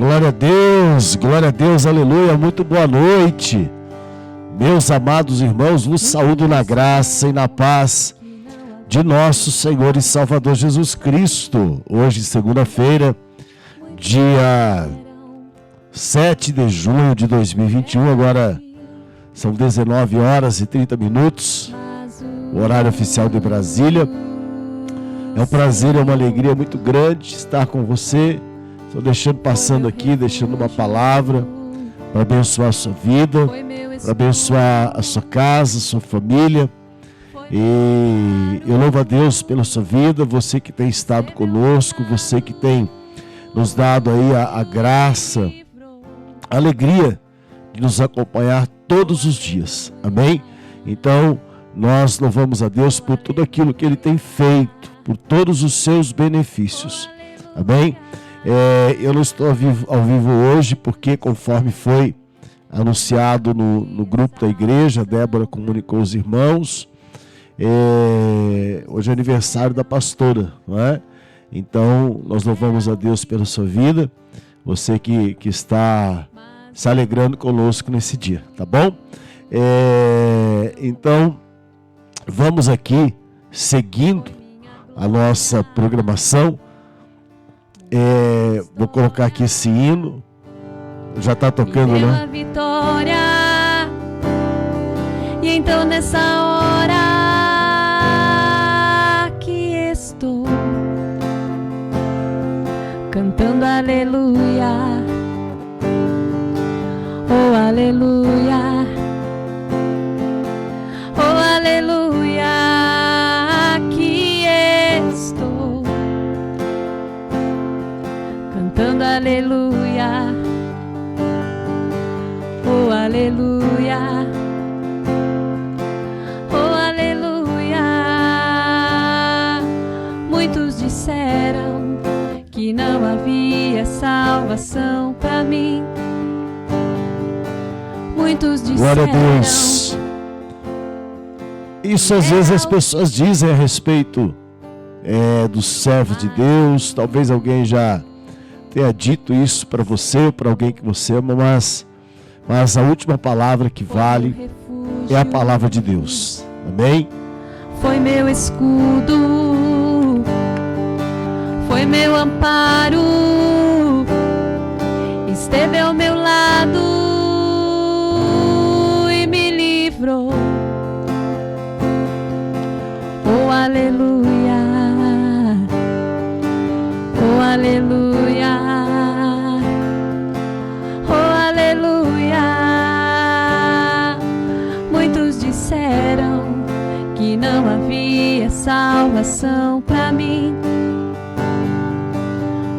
glória a Deus, aleluia, muito boa noite. Meus amados irmãos, vos saúdo na graça e na paz de nosso Senhor e Salvador Jesus Cristo. Hoje, segunda-feira, dia 7 de junho de 2021, agora são 19 horas e 30 minutos, o horário oficial de Brasília. É um prazer, é uma alegria muito grande estar com você. Estou passando aqui, deixando uma palavra para abençoar a sua vida, para abençoar a sua casa, a sua família. E eu louvo a Deus pela sua vida, você que tem estado conosco, você que tem nos dado aí a graça, a alegria de nos acompanhar todos os dias. Amém? Então, nós louvamos a Deus por tudo aquilo que Ele tem feito, por todos os seus benefícios. Amém? Eu não estou ao vivo hoje, porque conforme foi anunciado no grupo da igreja, a Débora comunicou os irmãos, hoje é aniversário da pastora, não é? Então, nós louvamos a Deus pela sua vida, você que está se alegrando conosco nesse dia, tá bom? Então, vamos aqui, seguindo a nossa programação. Vou colocar aqui esse hino. Já está tocando, né? Vitória. E então nessa hora que estou cantando aleluia, oh aleluia, oh aleluia, que estou cantando aleluia, oh aleluia, oh aleluia. Muitos disseram que não havia salvação para mim. Muitos disseram. Glória a Deus. Isso às vezes as pessoas dizem a respeito dos servos de Deus. Talvez alguém já tenha dito isso para você, para alguém que você ama, mas a última palavra que vale é a palavra de Deus. Amém? Foi meu escudo, foi meu amparo, esteve ao meu lado e me livrou. Oh aleluia, oh aleluia, oh aleluia. Muitos disseram que não havia salvação para mim.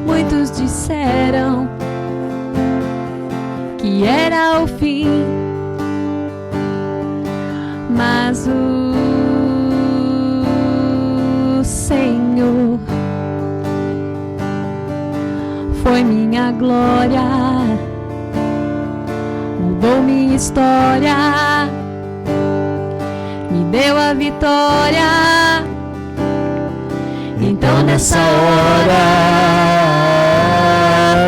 Muitos disseram que era o fim, mas o Senhor foi minha glória, mudou minha história, me deu a vitória. Então nessa hora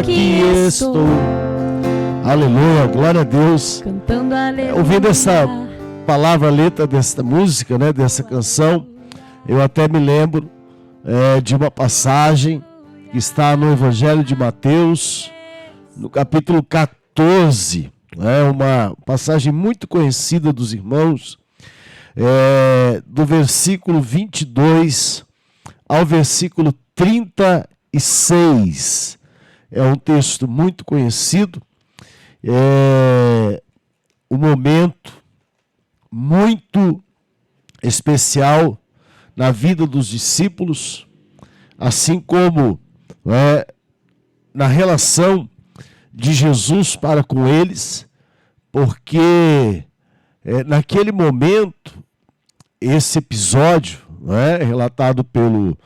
que estou, aleluia, glória a Deus, cantando aleluia, ouvindo essa palavra, a letra dessa música, né, dessa canção, eu até me lembro de uma passagem que está no Evangelho de Mateus, no capítulo 14, uma passagem muito conhecida dos irmãos, do versículo 22 ao versículo 36. É um texto muito conhecido, um momento muito especial na vida dos discípulos, assim como na relação de Jesus para com eles, porque naquele momento, esse episódio, relatado pelo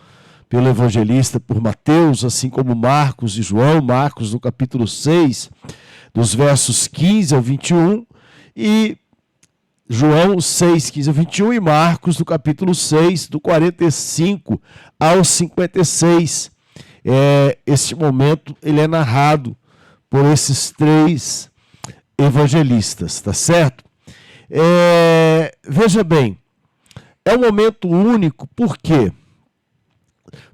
evangelista, por Mateus, assim como Marcos e João, Marcos no capítulo 6, dos versos 15 ao 21, e João 6, 15 ao 21, e Marcos no capítulo 6, do 45 ao 56. Este momento ele é narrado por esses 3 evangelistas, tá certo? Veja bem, é um momento único, por quê?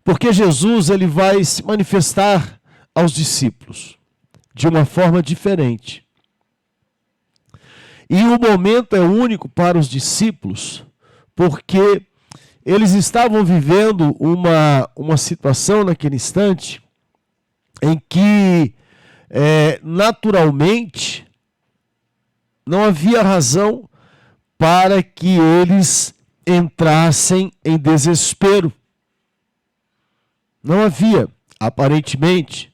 Porque Jesus ele vai se manifestar aos discípulos de uma forma diferente. E o momento é único para os discípulos, porque eles estavam vivendo uma situação naquele instante em que, naturalmente, não havia razão para que eles entrassem em desespero. Não havia, aparentemente.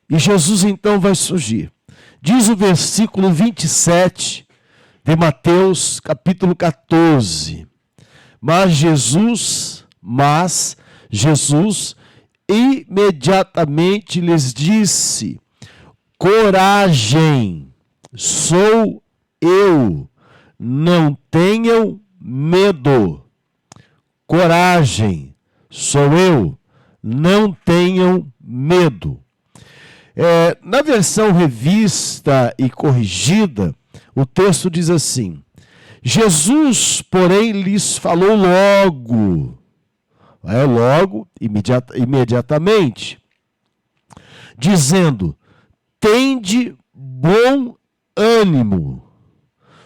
E Jesus então vai surgir. Diz o versículo 27 de Mateus, capítulo 14. Mas Jesus imediatamente lhes disse: coragem, sou eu, não tenham medo. Coragem, sou eu, não tenham medo. Na versão revista e corrigida, o texto diz assim: Jesus, porém, lhes falou logo, imediatamente, dizendo: tende bom ânimo,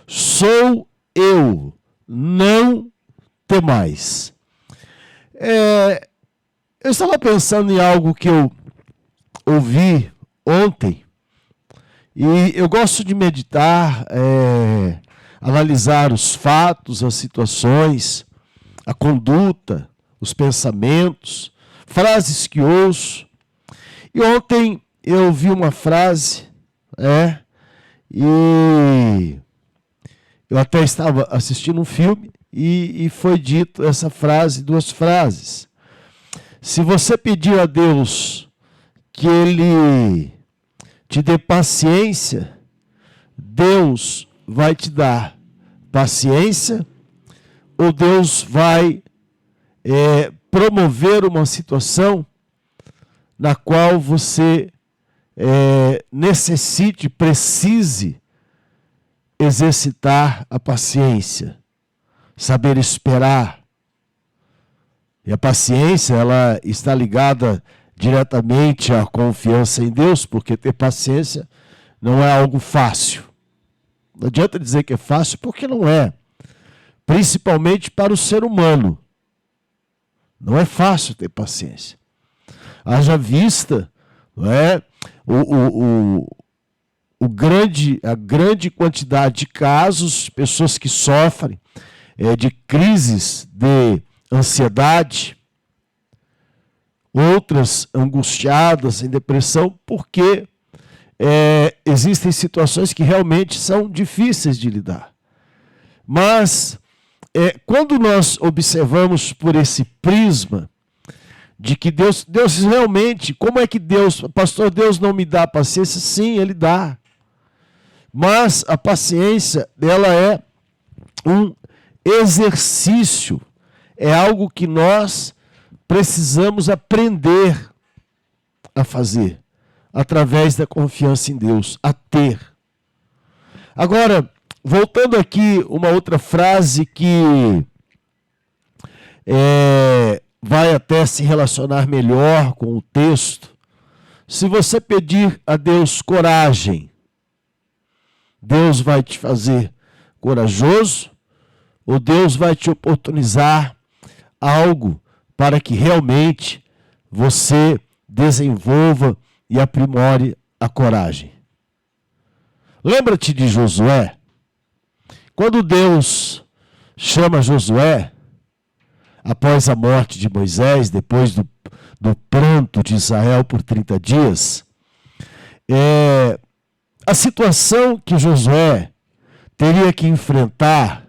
sou eu, não temais. Eu estava pensando em algo que eu ouvi ontem, e eu gosto de meditar, analisar os fatos, as situações, a conduta, os pensamentos, frases que ouço. E ontem eu ouvi uma frase, e eu até estava assistindo um filme e foi dito essa frase, 2 frases. Se você pedir a Deus que Ele te dê paciência, Deus vai te dar paciência, ou Deus vai promover uma situação na qual você precise exercitar a paciência, saber esperar. E a paciência, ela está ligada diretamente à confiança em Deus, porque ter paciência não é algo fácil. Não adianta dizer que é fácil, porque não é. Principalmente para o ser humano. Não é fácil ter paciência. Haja vista, não é? A grande quantidade de casos, pessoas que sofrem de crises de ansiedade, outras angustiadas, em depressão, porque existem situações que realmente são difíceis de lidar. Mas, quando nós observamos por esse prisma, de que Deus realmente, como é que pastor, Deus não me dá paciência? Sim, Ele dá. Mas a paciência, ela é um exercício, é algo que nós precisamos aprender a fazer, através da confiança em Deus, a ter. Agora, voltando aqui, uma outra frase que vai até se relacionar melhor com o texto. Se você pedir a Deus coragem, Deus vai te fazer corajoso, ou Deus vai te oportunizar algo para que realmente você desenvolva e aprimore a coragem. Lembra-te de Josué? Quando Deus chama Josué, após a morte de Moisés, depois do pranto de Israel por 30 dias, a situação que Josué teria que enfrentar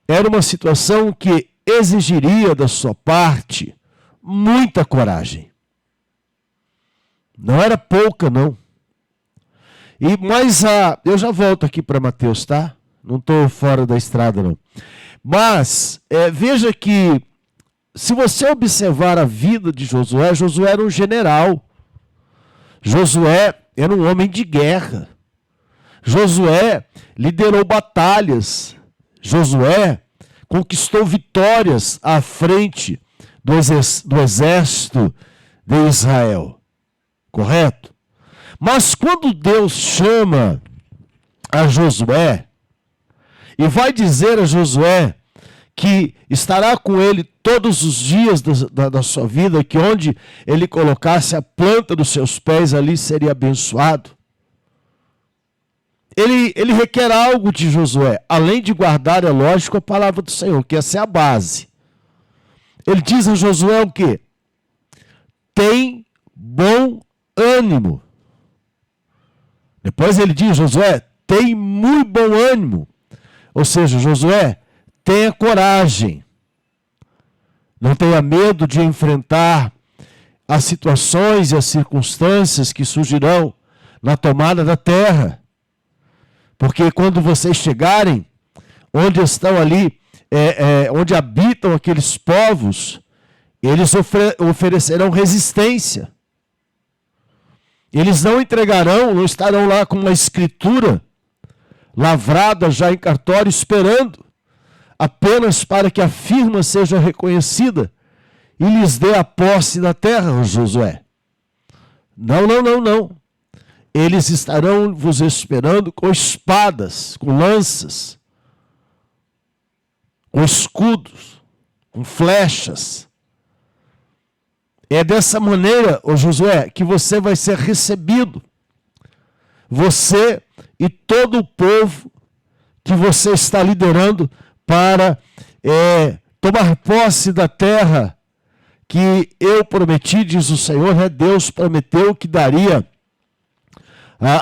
era uma situação que exigiria da sua parte muita coragem. Não era pouca, não. Mas eu já volto aqui para Mateus, tá? Não estou fora da estrada, não. Mas veja que, se você observar a vida de Josué, Josué era um general. Josué era um homem de guerra. Josué liderou batalhas. Josué conquistou vitórias à frente do exército de Israel. Correto? Mas quando Deus chama a Josué e vai dizer a Josué que estará com ele todos os dias da sua vida, que onde ele colocasse a planta dos seus pés, ali seria abençoado. Ele requer algo de Josué, além de guardar, é lógico, a palavra do Senhor, que essa é a base. Ele diz a Josué o quê? Tem bom ânimo. Depois ele diz, Josué, tem muito bom ânimo. Ou seja, Josué, tenha coragem. Não tenha medo de enfrentar as situações e as circunstâncias que surgirão na tomada da terra. Porque quando vocês chegarem, onde estão ali, onde habitam aqueles povos, eles oferecerão resistência. Eles não entregarão, não estarão lá com uma escritura lavrada já em cartório, esperando apenas para que a firma seja reconhecida e lhes dê a posse da terra, Josué. Não, não, não, não. Eles estarão vos esperando com espadas, com lanças, com escudos, com flechas. É dessa maneira, ô Josué, que você vai ser recebido. Você e todo o povo que você está liderando para tomar posse da terra que eu prometi, diz o Senhor, Deus prometeu que daria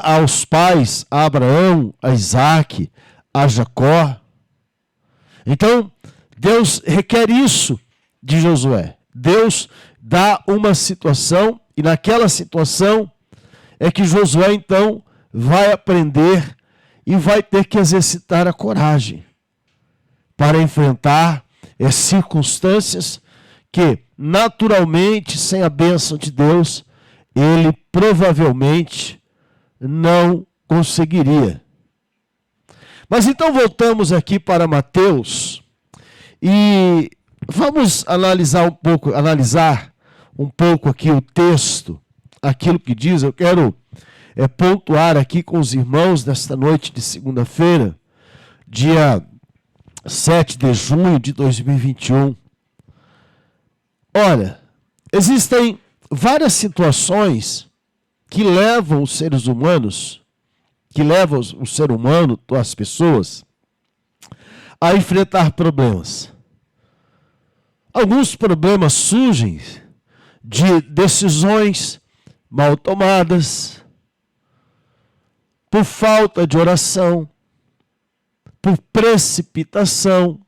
aos pais, a Abraão, a Isaac, a Jacó. Então, Deus requer isso de Josué. Deus dá uma situação, e naquela situação é que Josué, então, vai aprender e vai ter que exercitar a coragem para enfrentar as circunstâncias que, naturalmente, sem a bênção de Deus, ele provavelmente não conseguiria. Mas então voltamos aqui para Mateus e vamos analisar um pouco aqui o texto, aquilo que diz. Eu quero pontuar aqui com os irmãos nesta noite de segunda-feira, dia 7 de junho de 2021. Olha, existem várias situações que levam os seres humanos, que levam o ser humano, as pessoas, a enfrentar problemas. Alguns problemas surgem de decisões mal tomadas, por falta de oração, por precipitação,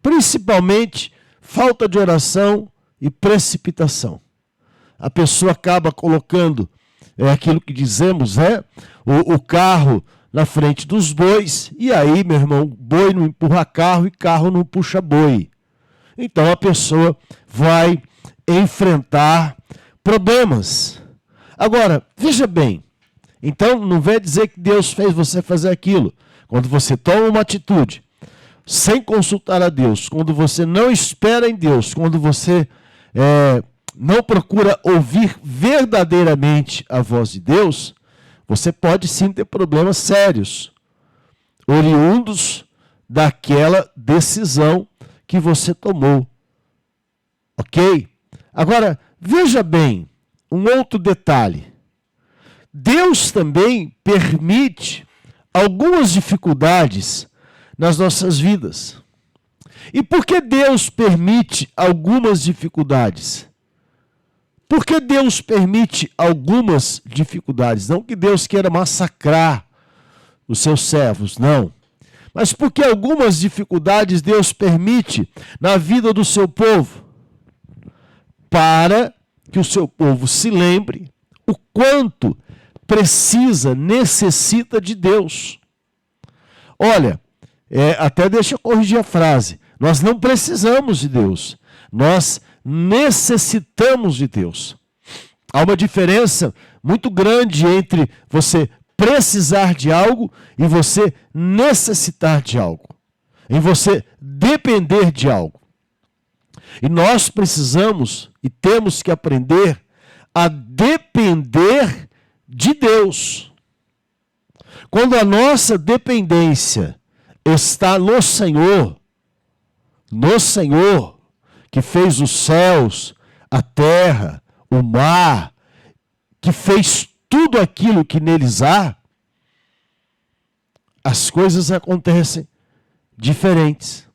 principalmente falta de oração e precipitação. A pessoa acaba colocando aquilo que dizemos, o carro na frente dos bois, e aí, meu irmão, boi não empurra carro e carro não puxa boi. Então a pessoa vai enfrentar problemas. Agora, veja bem, então não vem dizer que Deus fez você fazer aquilo. Quando você toma uma atitude sem consultar a Deus, quando você não espera em Deus, quando você não procura ouvir verdadeiramente a voz de Deus, você pode sim ter problemas sérios, oriundos daquela decisão que você tomou. Ok? Agora, veja bem, um outro detalhe. Deus também permite algumas dificuldades nas nossas vidas. E por que Deus permite algumas dificuldades? Por que Deus permite algumas dificuldades? Não que Deus queira massacrar os seus servos, não. Mas porque algumas dificuldades Deus permite na vida do seu povo? Para que o seu povo se lembre o quanto precisa, necessita de Deus. Olha, até deixa eu corrigir a frase. Nós não precisamos de Deus. Nós necessitamos de Deus. Há uma diferença muito grande entre você precisar de algo e você necessitar de algo, em você depender de algo. E nós precisamos e temos que aprender a depender de Deus. Quando a nossa dependência está no Senhor que fez os céus, a terra, o mar, que fez tudo aquilo que neles há, as coisas acontecem diferentes.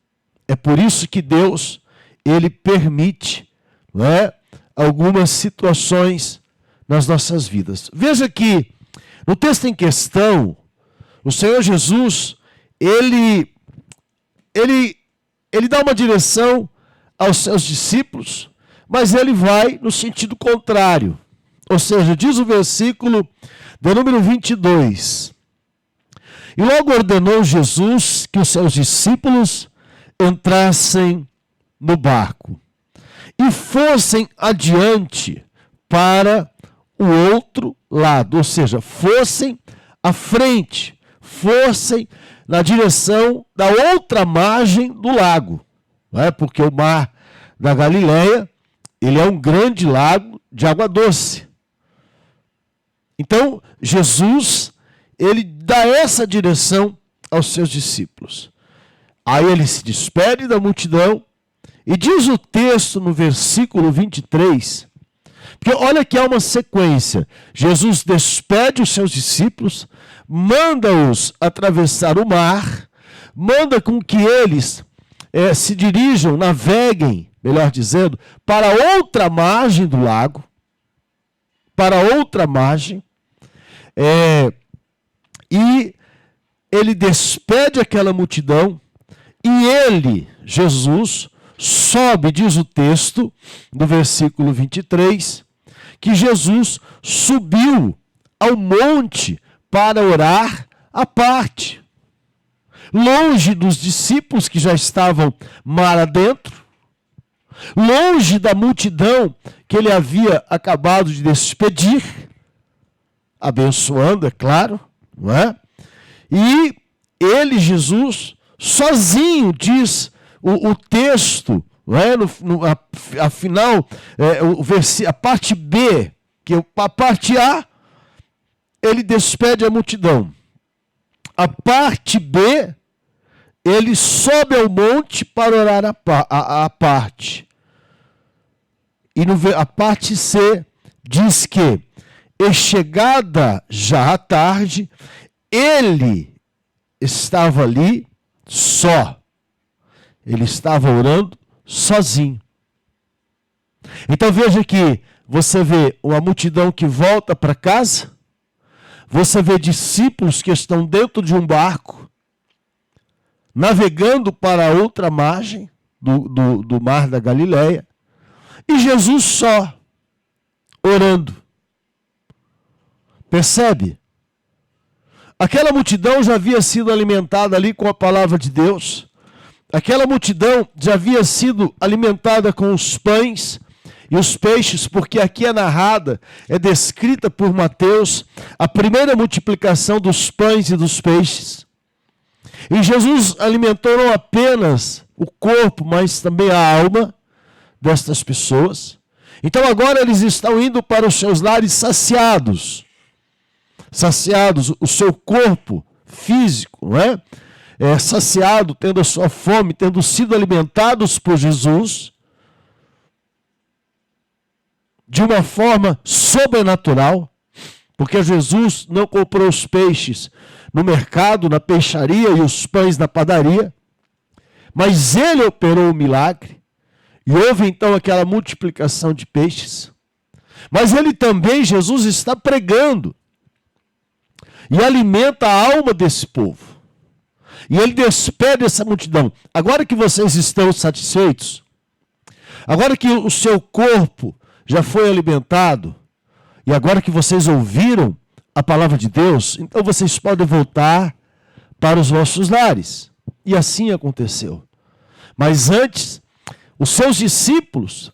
É por isso que Deus, Ele permite, não é, algumas situações nas nossas vidas. Veja que, no texto em questão, o Senhor Jesus, Ele dá uma direção aos seus discípulos, mas Ele vai no sentido contrário. Ou seja, diz o versículo de número 22. E logo ordenou Jesus que os seus discípulos entrassem no barco e fossem adiante para o outro lado. Ou seja, fossem à frente, fossem na direção da outra margem do lago. Não é? Porque o mar da Galileia, ele é um grande lago de água doce. Então, Jesus, ele dá essa direção aos seus discípulos. Aí ele se despede da multidão e diz o texto no versículo 23, porque olha que há uma sequência. Jesus despede os seus discípulos, manda-os atravessar o mar, manda com que eles se dirijam, naveguem, melhor dizendo, para outra margem do lago, para outra margem, e ele despede aquela multidão, e ele, Jesus, sobe, diz o texto, no versículo 23, que Jesus subiu ao monte para orar à parte, longe dos discípulos que já estavam mar adentro, longe da multidão que ele havia acabado de despedir, abençoando, é claro, não é? E ele, Jesus, sozinho, diz o texto, não é? Afinal, a parte B, que a parte A, ele despede a multidão. A parte B, ele sobe ao monte para orar a parte. E a parte C diz que, e chegada já à tarde, ele estava ali só. Ele estava orando sozinho. Então veja que você vê uma multidão que volta para casa, você vê discípulos que estão dentro de um barco, navegando para outra margem do mar da Galileia, e Jesus só, orando. Percebe? Aquela multidão já havia sido alimentada ali com a palavra de Deus. Aquela multidão já havia sido alimentada com os pães e os peixes, porque aqui é narrada, é descrita por Mateus, a primeira multiplicação dos pães e dos peixes. E Jesus alimentou não apenas o corpo, mas também a alma destas pessoas. Então agora eles estão indo para os seus lares saciados, o seu corpo físico, não é? Saciado, tendo a sua fome, tendo sido alimentados por Jesus, de uma forma sobrenatural, porque Jesus não comprou os peixes no mercado, na peixaria, e os pães na padaria, mas ele operou o milagre, e houve então aquela multiplicação de peixes. Mas ele também, Jesus, está pregando, e alimenta a alma desse povo. E ele despede essa multidão. Agora que vocês estão satisfeitos, agora que o seu corpo já foi alimentado, e agora que vocês ouviram a palavra de Deus, então vocês podem voltar para os vossos lares. E assim aconteceu. Mas antes, aos seus discípulos,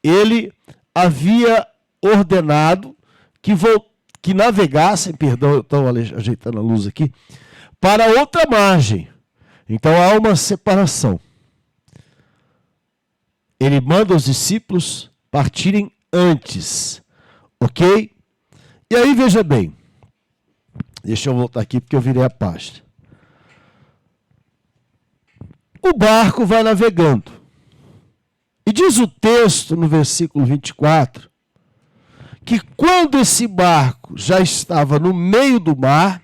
ele havia ordenado que navegassem, perdão, eu estou ajeitando a luz aqui, para outra margem. Então há uma separação. Ele manda os discípulos partirem antes, ok? E aí veja bem, deixa eu voltar aqui porque eu virei a página. O barco vai navegando. E diz o texto no versículo 24, que quando esse barco já estava no meio do mar,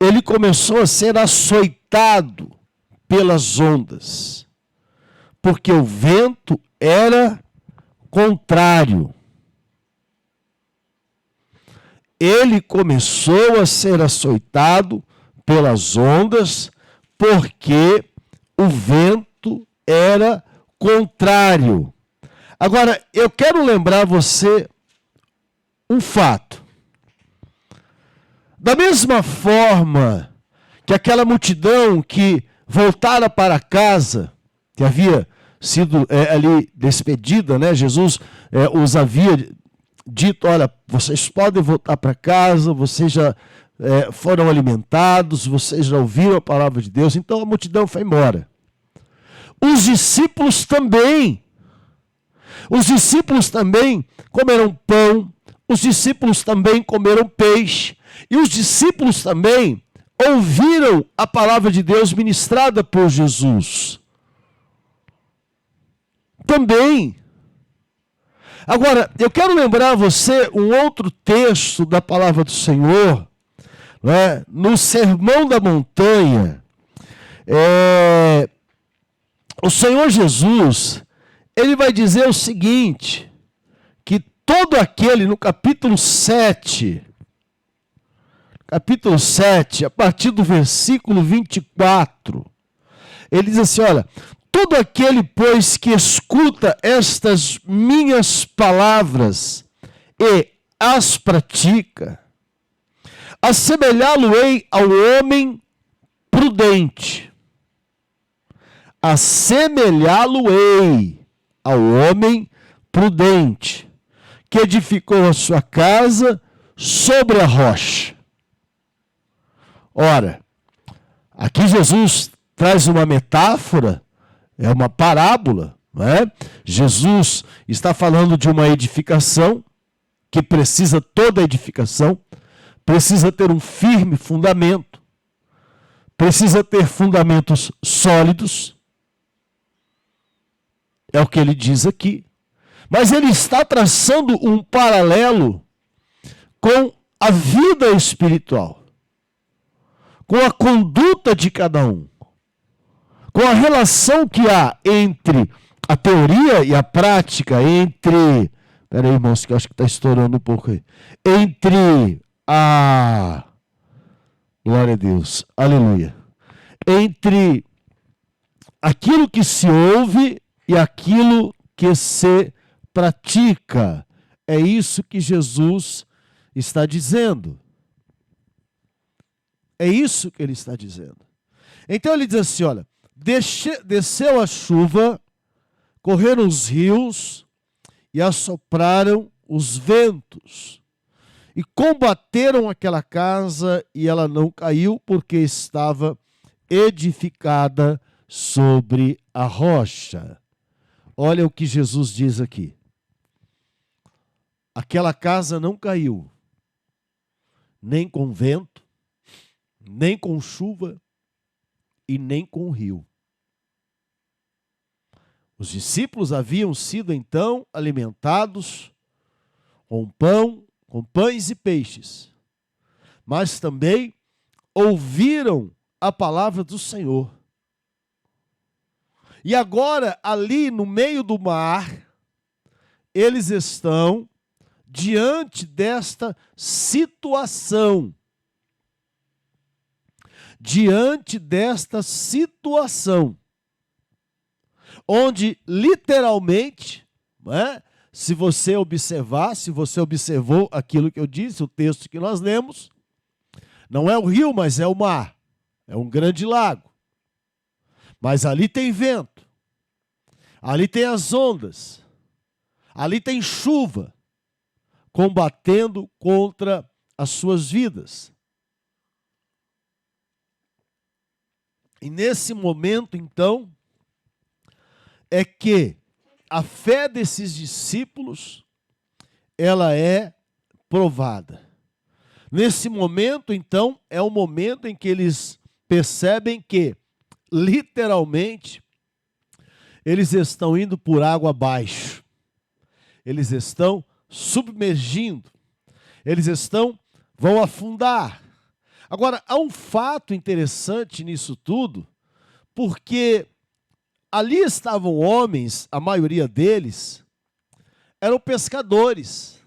ele começou a ser açoitado pelas ondas, porque o vento era contrário. Ele começou a ser açoitado pelas ondas, porque o vento era contrário. Agora, eu quero lembrar você um fato. Da mesma forma que aquela multidão que voltara para casa, que havia sido ali despedida, né? Jesus os havia dito, olha, vocês podem voltar para casa, vocês já foram alimentados, vocês já ouviram a palavra de Deus, então a multidão foi embora. Os discípulos também comeram pão, os discípulos também comeram peixe, e os discípulos também ouviram a palavra de Deus ministrada por Jesus. Também. Agora, eu quero lembrar a você um outro texto da palavra do Senhor, né? No Sermão da Montanha. O Senhor Jesus, ele vai dizer o seguinte, que todo aquele, no capítulo 7, a partir do versículo 24, ele diz assim, olha, todo aquele, pois, que escuta estas minhas palavras e as pratica, assemelhá-lo-ei ao homem prudente. Assemelhá-lo-ei ao homem prudente, que edificou a sua casa sobre a rocha. Ora, aqui Jesus traz uma metáfora, é uma parábola, não é? Jesus está falando de uma edificação, que precisa toda edificação, precisa ter um firme fundamento, precisa ter fundamentos sólidos, é o que ele diz aqui. Mas ele está traçando um paralelo com a vida espiritual, com a conduta de cada um, com a relação que há entre a teoria e a prática, entre... Espera aí, irmãos, que eu acho que está estourando um pouco aí. Entre a... Glória a Deus, aleluia. Entre aquilo que se ouve e aquilo que se pratica. É isso que Jesus está dizendo. É isso que ele está dizendo. Então ele diz assim, olha, desceu a chuva, correram os rios e assopraram os ventos. E combateram aquela casa e ela não caiu porque estava edificada sobre a rocha. Olha o que Jesus diz aqui. Aquela casa não caiu, nem com vento, nem com chuva e nem com rio. Os discípulos haviam sido então alimentados com pães e peixes, mas também ouviram a palavra do Senhor. E agora, ali no meio do mar, eles estão diante desta situação. Diante desta situação. Onde, literalmente, né, se você observou aquilo que eu disse, o texto que nós lemos, não é o rio, mas é o mar. É um grande lago. Mas ali tem vento. Ali tem as ondas. Ali tem chuva combatendo contra as suas vidas. E nesse momento, então, é que a fé desses discípulos, ela é provada. Nesse momento, então, é o momento em que eles percebem que, literalmente, eles estão indo por água abaixo. Eles estão submergindo. Eles vão afundar. Agora, há um fato interessante nisso tudo, porque ali estavam homens, a maioria deles eram pescadores.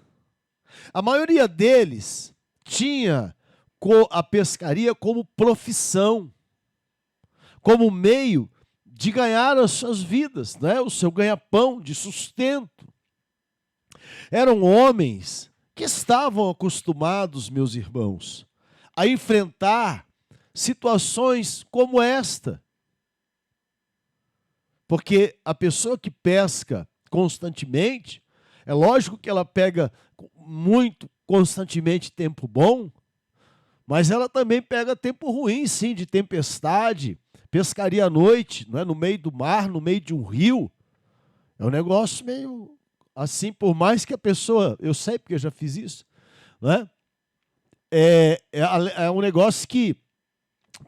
A maioria deles tinha a pescaria como profissão, como meio de ganhar as suas vidas, né? O seu ganha-pão de sustento. Eram homens que estavam acostumados, meus irmãos, a enfrentar situações como esta. Porque a pessoa que pesca constantemente, é lógico que ela pega muito constantemente tempo bom, mas ela também pega tempo ruim, sim, de tempestade, pescaria à noite, não é? No meio do mar, no meio de um rio. É um negócio meio assim, por mais que a pessoa, eu sei porque eu já fiz isso, não é? É um negócio que,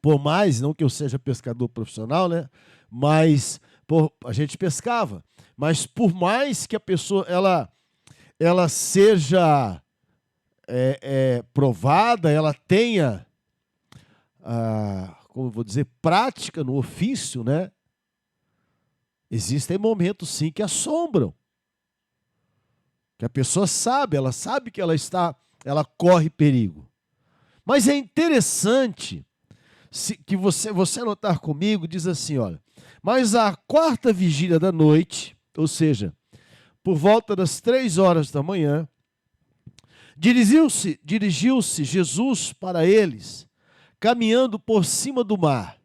por mais, não que eu seja pescador profissional, né? Mas a gente pescava, mas por mais que a pessoa ela seja provada, ela tenha, como eu vou dizer, prática no ofício, né? Existem momentos sim que assombram. Que a pessoa sabe, ela sabe que ela corre perigo. Mas é interessante que você notar comigo, diz assim, olha, mas à quarta vigília da noite, ou seja, por volta das 3 horas da manhã, dirigiu-se Jesus para eles, caminhando por cima do mar.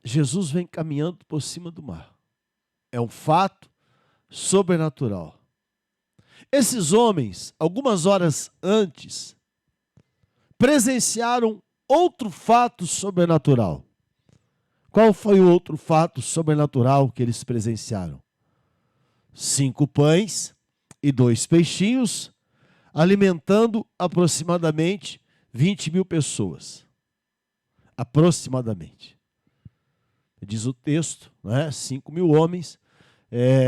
Jesus vem caminhando por cima do mar. É um fato sobrenatural. Esses homens, algumas horas antes, presenciaram outro fato sobrenatural. Qual foi o outro fato sobrenatural que eles presenciaram? 5 pães e 2 peixinhos, alimentando aproximadamente 20.000 pessoas. Aproximadamente. Diz o texto, né? 5.000 homens,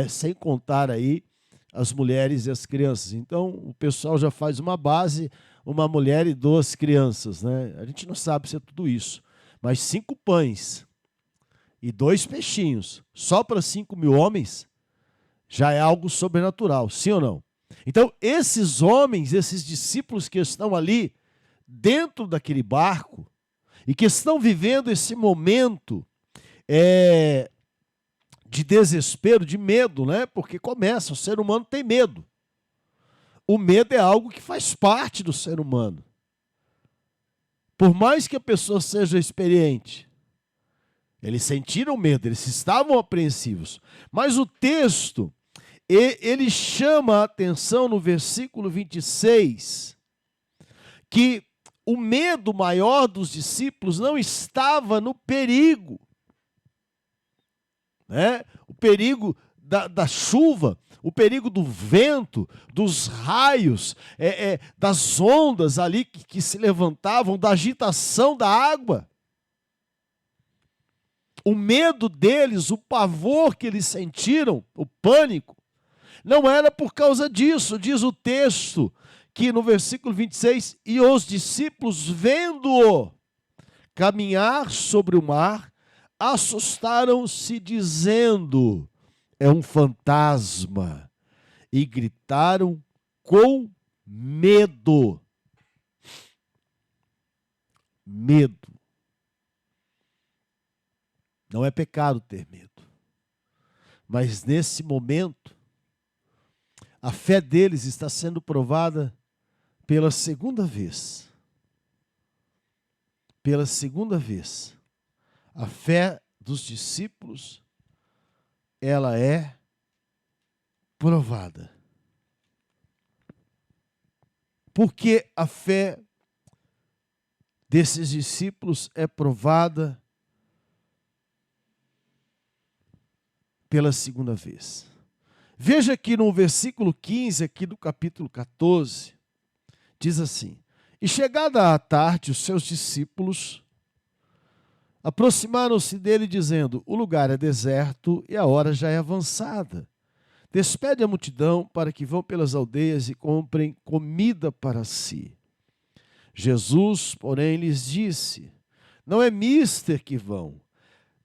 sem contar aí as mulheres e as crianças. Então, o pessoal já faz uma base, uma mulher e 2 crianças, né? A gente não sabe se é tudo isso. Mas 5 pães e 2 peixinhos, só para 5.000 homens, já é algo sobrenatural, sim ou não? Então, esses homens, esses discípulos que estão ali dentro daquele barco e que estão vivendo esse momento de desespero, de medo, né? Porque o ser humano tem medo. O medo é algo que faz parte do ser humano. Por mais que a pessoa seja experiente, eles sentiram medo, eles estavam apreensivos. Mas o texto, ele chama a atenção no versículo 26, que o medo maior dos discípulos não estava no perigo, né? O perigo da chuva, o perigo do vento, dos raios, das ondas ali que se levantavam, da agitação da água. O medo deles, o pavor que eles sentiram, o pânico, não era por causa disso. Diz o texto que no versículo 26, e os discípulos, vendo-o caminhar sobre o mar, assustaram-se, dizendo: é um fantasma, e gritaram com medo. Medo. Não é pecado ter medo. Mas nesse momento, a fé deles está sendo provada pela segunda vez. Pela segunda vez. A fé dos discípulos ela é provada. Porque a fé desses discípulos é provada pela segunda vez. Veja que no versículo 15 aqui do capítulo 14, diz assim: E chegada a tarde, os seus discípulos aproximaram-se dele dizendo: O lugar é deserto e a hora já é avançada. Despede a multidão para que vão pelas aldeias e comprem comida para si. Jesus, porém, lhes disse: Não é mister que vão,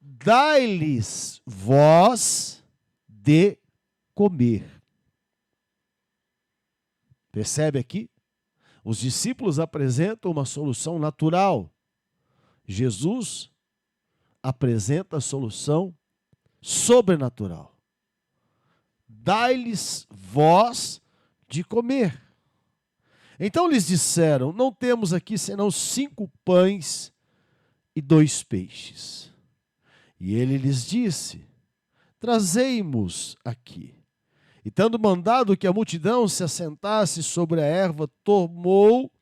dai-lhes vós de comer. Percebe aqui? Os discípulos apresentam uma solução natural. Jesus apresenta a solução sobrenatural. Dai-lhes vós de comer. Então lhes disseram: Não temos aqui senão 5 pães e 2 peixes. E ele lhes disse: Trazei-mos aqui. E tendo mandado que a multidão se assentasse sobre a erva, tomou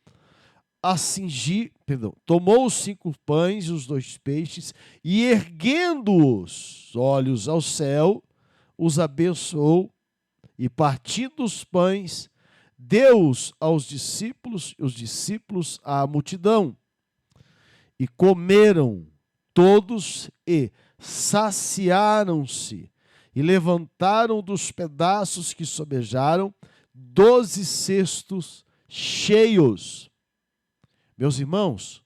os 5 pães e os 2 peixes, e erguendo os olhos ao céu, os abençoou, e partindo os pães, deu-os aos discípulos, e os discípulos à multidão. E comeram todos e saciaram-se, e levantaram dos pedaços que sobejaram 12 cestos cheios. Meus irmãos,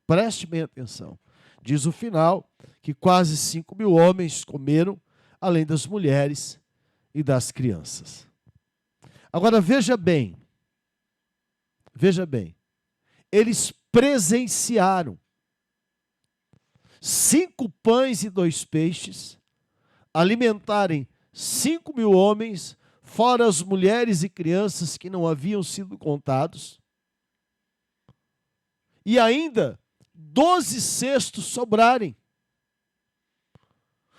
preste bem atenção. Diz o final que quase 5.000 homens comeram, além das mulheres e das crianças. Agora veja bem, eles presenciaram 5 pães e 2 peixes alimentarem 5.000 homens, fora as mulheres e crianças que não haviam sido contados, e ainda 12 cestos sobrarem.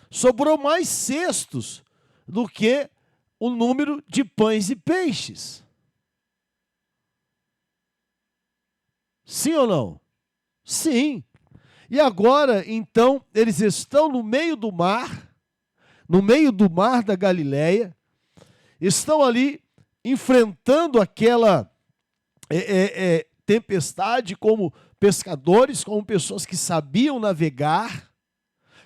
Sobrou mais cestos do que o número de pães e peixes. Sim ou não? Sim. E agora, então, eles estão no meio do mar da Galileia, estão ali enfrentando aquela tempestade como pescadores, como pessoas que sabiam navegar,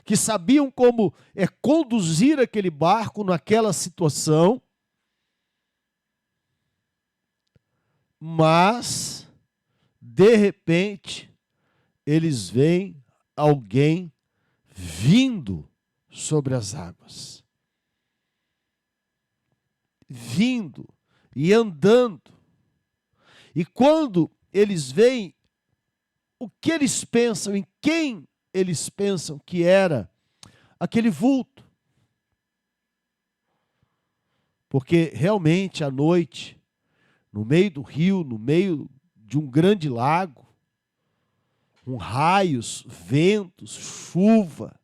que sabiam como conduzir aquele barco naquela situação. Mas, de repente, eles veem alguém vindo sobre as águas. Vindo e andando. E quando eles veem o que eles pensam, em quem eles pensam que era aquele vulto. Porque realmente à noite, no meio do rio, no meio de um grande lago, com raios, ventos, chuva,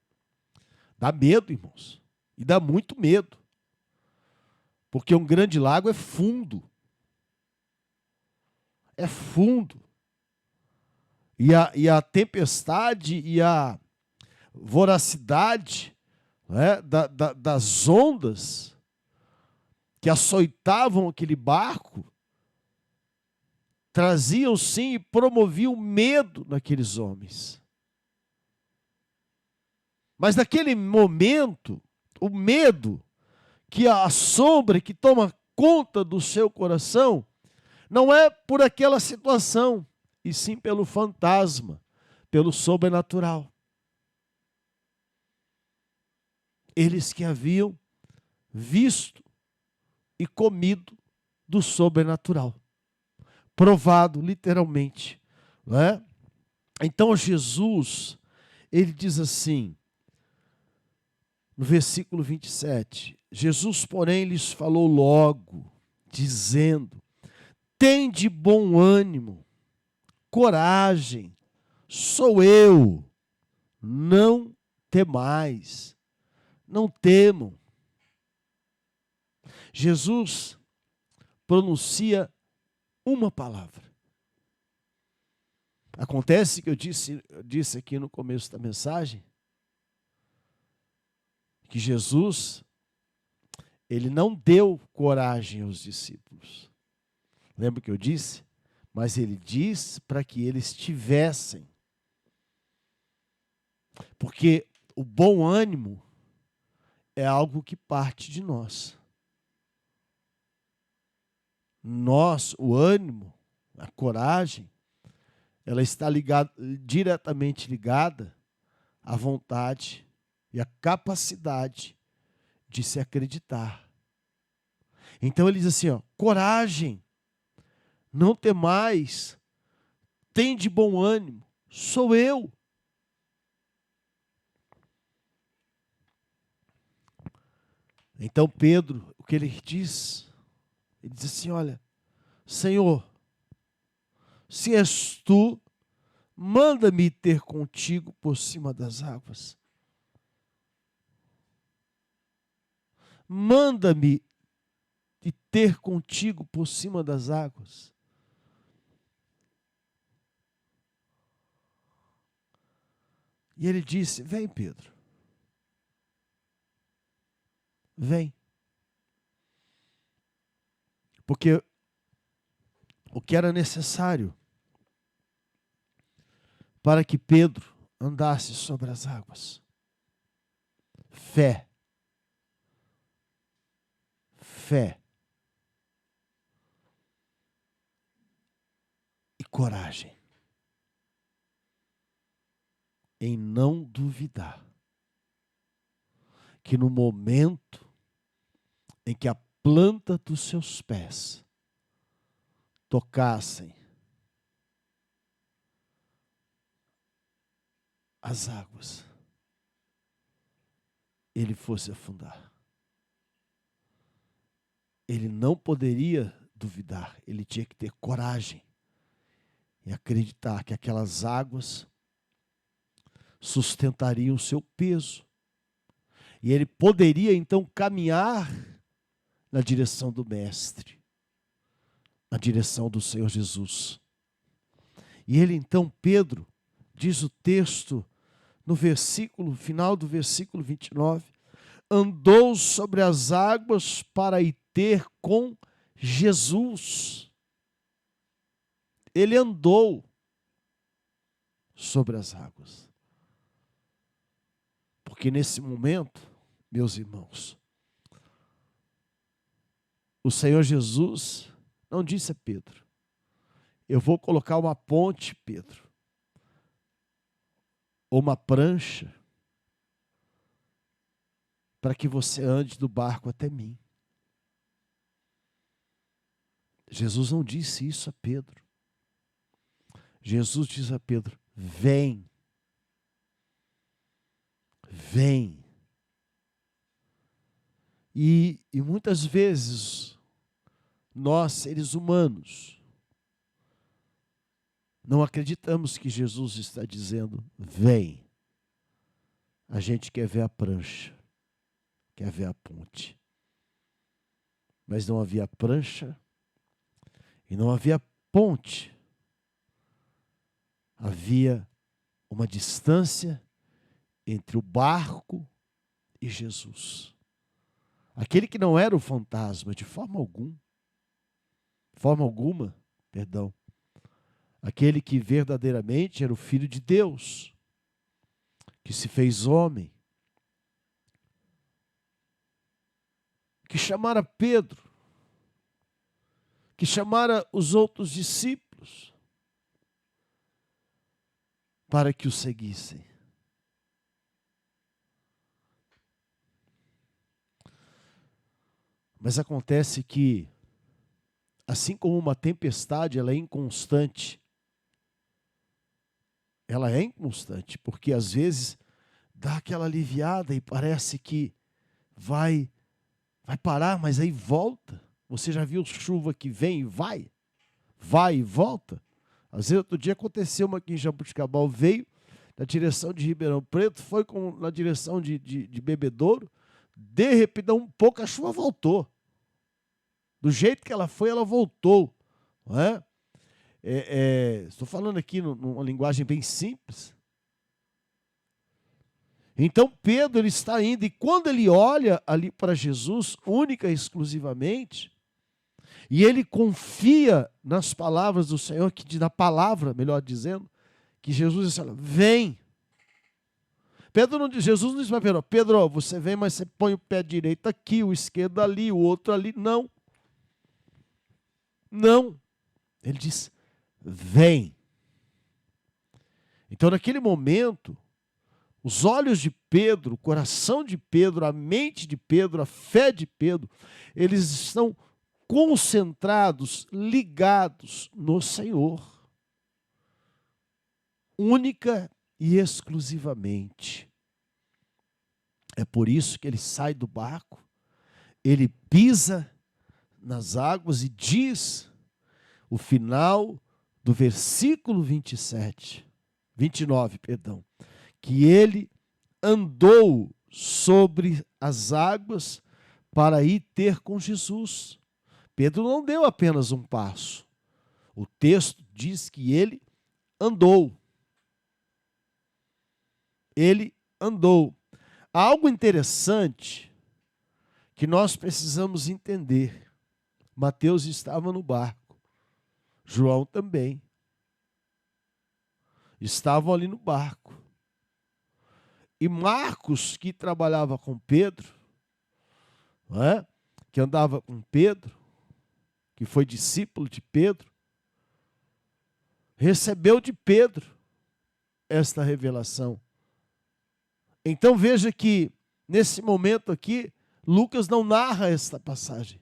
dá medo, irmãos. E dá muito medo. Porque um grande lago é fundo. É fundo. E a tempestade e a voracidade, né, das ondas que açoitavam aquele barco traziam sim e promoviam medo naqueles homens. Mas naquele momento, o medo que assombra, que toma conta do seu coração, não é por aquela situação, e sim pelo fantasma, pelo sobrenatural. Eles que haviam visto e comido do sobrenatural. Provado, literalmente. Não é? Então Jesus, ele diz assim, no versículo 27, Jesus, porém, lhes falou logo, dizendo: tende bom ânimo, coragem, sou eu, não temais. Não temam. Jesus pronuncia uma palavra. Acontece que eu disse aqui no começo da mensagem que Jesus, ele não deu coragem aos discípulos. Lembra que eu disse? Mas ele diz para que eles tivessem. Porque o bom ânimo é algo que parte de nós. O ânimo, a coragem, ela está diretamente ligada à vontade e à capacidade de se acreditar. Então ele diz assim, ó, coragem, não temais, tem de bom ânimo, sou eu. Então Pedro, o que ele diz? Ele diz assim, olha, Senhor, se és tu, manda-me ter contigo por cima das águas. Manda-me ter contigo por cima das águas. E ele disse, vem Pedro. Vem. Porque o que era necessário para que Pedro andasse sobre as águas? Fé. Fé. E coragem. Em não duvidar que no momento em que a planta dos seus pés tocassem as águas, ele fosse afundar. Ele não poderia duvidar, ele tinha que ter coragem e acreditar que aquelas águas sustentariam o seu peso. E ele poderia então caminhar na direção do Mestre, na direção do Senhor Jesus. E ele então, Pedro, diz o texto no final do versículo 29, andou sobre as águas para ir ter com Jesus. Ele andou sobre as águas. Porque nesse momento, meus irmãos, o Senhor Jesus não disse a Pedro, eu vou colocar uma ponte, Pedro, ou uma prancha, para que você ande do barco até mim. Jesus não disse isso a Pedro. Jesus diz a Pedro, vem. Vem. E muitas vezes, nós, seres humanos, não acreditamos que Jesus está dizendo, vem. A gente quer ver a prancha, quer ver a ponte. Mas não havia prancha e não havia ponte. Havia uma distância entre o barco e Jesus. Aquele que não era o fantasma de forma alguma, aquele que verdadeiramente era o Filho de Deus, que se fez homem, que chamara Pedro, que chamara os outros discípulos para que o seguissem. Mas acontece que, assim como uma tempestade, ela é inconstante. Ela é inconstante, porque às vezes dá aquela aliviada e parece que vai parar, mas aí volta. Você já viu chuva que vem e vai e volta? Às vezes, outro dia aconteceu uma aqui em Jabuticabal, veio na direção de Ribeirão Preto, foi na direção de Bebedouro, de repente, um pouco a chuva voltou. Do jeito que ela foi, ela voltou. Não é? Estou falando aqui numa linguagem bem simples. Então Pedro ele está indo, e quando ele olha ali para Jesus, única e exclusivamente, e ele confia nas palavras do Senhor, na palavra, melhor dizendo, que Jesus disse: vem. Jesus não disse para Pedro: Pedro, você vem, mas você põe o pé direito aqui, o esquerdo ali, o outro ali. Não. Não. Ele diz: vem. Então, naquele momento, os olhos de Pedro, o coração de Pedro, a mente de Pedro, a fé de Pedro, eles estão concentrados, ligados no Senhor. Única e exclusivamente. É por isso que ele sai do barco, ele pisa nas águas e diz o final do versículo 29, que ele andou sobre as águas para ir ter com Jesus. Pedro não deu apenas um passo. O texto diz que ele andou. Ele andou. Há algo interessante que nós precisamos entender. Mateus estava no barco. João também. Estavam ali no barco. E Marcos, que trabalhava com Pedro, não é? Que andava com Pedro, que foi discípulo de Pedro, recebeu de Pedro esta revelação. Então veja que, nesse momento aqui, Lucas não narra esta passagem,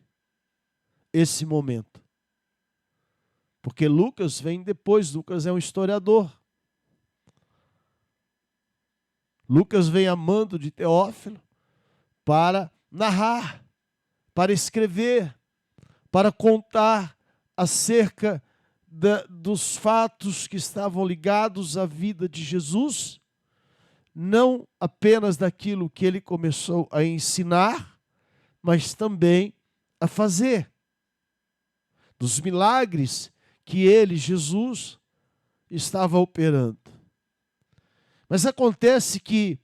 esse momento. Porque Lucas vem depois, Lucas é um historiador. Lucas vem a mando de Teófilo para narrar, para escrever, para contar acerca dos fatos que estavam ligados à vida de Jesus, não apenas daquilo que ele começou a ensinar, mas também a fazer. Dos milagres que ele, Jesus, estava operando. Mas acontece que,